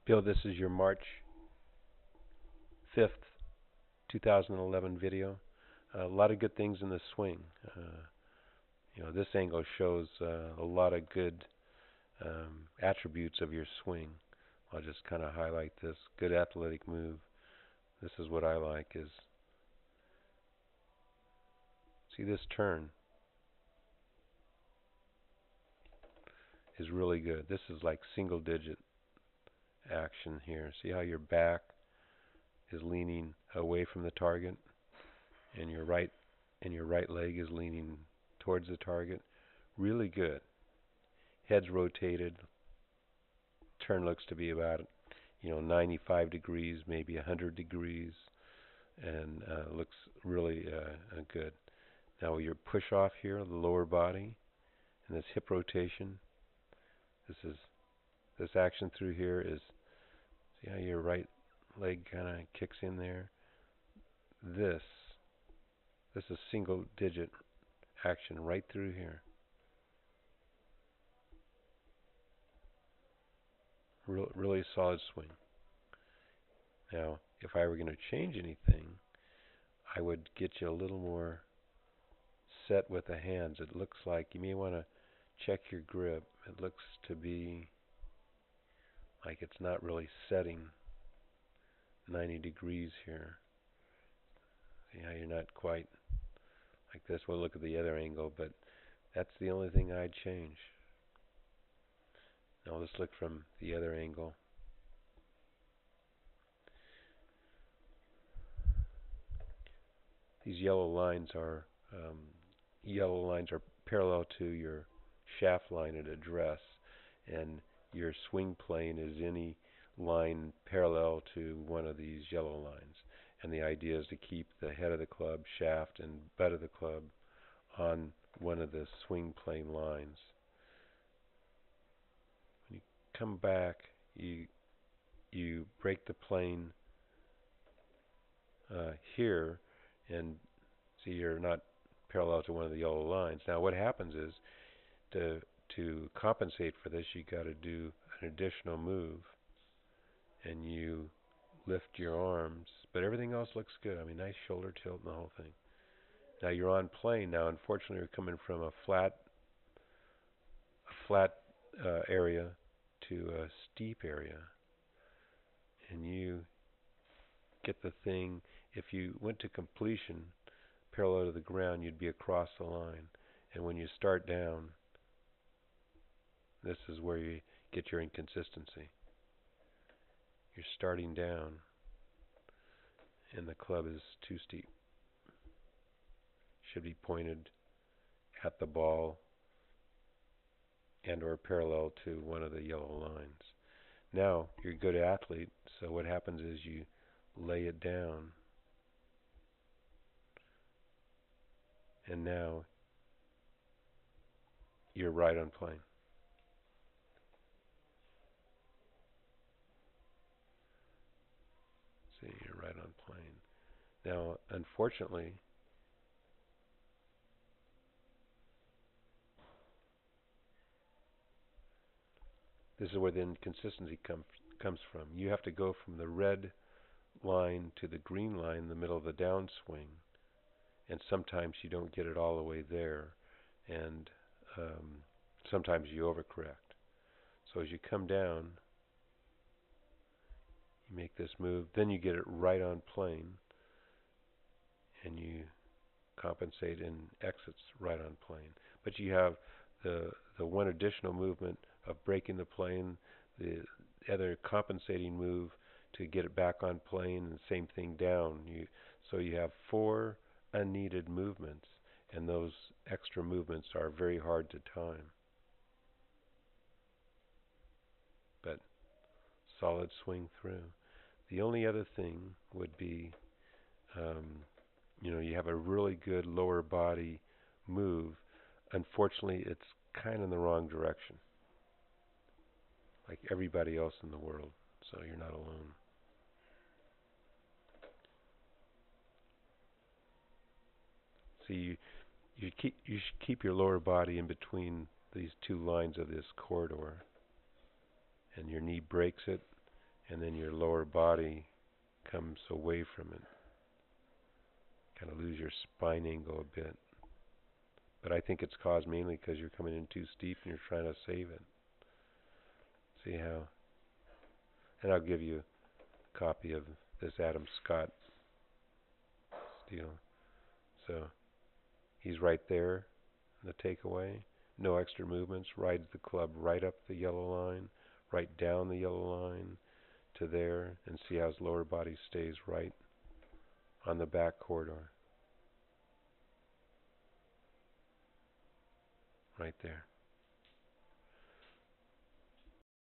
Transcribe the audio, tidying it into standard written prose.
Bill, this is your March 5th, 2011 video. A lot of good things in the swing. This angle shows a lot of good attributes of your swing. I'll just kind of highlight this. Good athletic move. This is what I like is, see this turn is really good. This is like single digit action here. See how your back is leaning away from the target and your right leg is leaning towards the target. Really good. Head's rotated. Turn looks to be about 95 degrees, maybe 100 degrees, and looks really good. Now your push off here, the lower body, and this hip rotation. This action through here is, see how your right leg kind of kicks in there. This is single digit action right through here. Really solid swing. Now, if I were going to change anything, I would get you a little more set with the hands. It looks like you may want to check your grip. It looks to be like it's not really setting 90 degrees here. See how you're not quite like this. We'll look at the other angle, but that's the only thing I'd change. Now let's look from the other angle. These yellow lines are parallel to your shaft line at address, and your swing plane is any line parallel to one of these yellow lines. And the idea is to keep the head of the club, shaft, and butt of the club on one of the swing plane lines. When you come back, you break the plane here, and see you're not parallel to one of the yellow lines. Now what happens is, to compensate for this, you got to do an additional move, and you lift your arms, but everything else looks good. I mean, nice shoulder tilt and the whole thing. Now you're on plane. Now, unfortunately, you're coming from a flat area to a steep area, and you get the thing. If you went to completion parallel to the ground, you'd be across the line. And when you start down, this is where you get your inconsistency. You're starting down, and the club is too steep. Should be pointed at the ball and or parallel to one of the yellow lines. Now, you're a good athlete, so what happens is you lay it down, and now you're right on plane. See, you're right on plane. Now, unfortunately, this is where the inconsistency comes from. You have to go from the red line to the green line in the middle of the downswing, and sometimes you don't get it all the way there, and sometimes you overcorrect. So as you come down, you make this move, then you get it right on plane, and you compensate and exits right on plane. But you have the one additional movement of breaking the plane, the other compensating move to get it back on plane, and same thing down. So you have 4 unneeded movements, and those extra movements are very hard to time. But solid swing through. The only other thing would be, you have a really good lower body move. Unfortunately, it's kind of in the wrong direction, like everybody else in the world, so you're not alone. See, you should keep your lower body in between these 2 lines of this corridor, and your knee breaks it, and then your lower body comes away from it. Kind of lose your spine angle a bit. But I think it's caused mainly because you're coming in too steep and you're trying to save it. See how? And I'll give you a copy of this Adam Scott deal. So he's right there in the takeaway. No extra movements. Rides the club right up the yellow line, right down the yellow line to there, and see how his lower body stays right on the back corridor. Right there.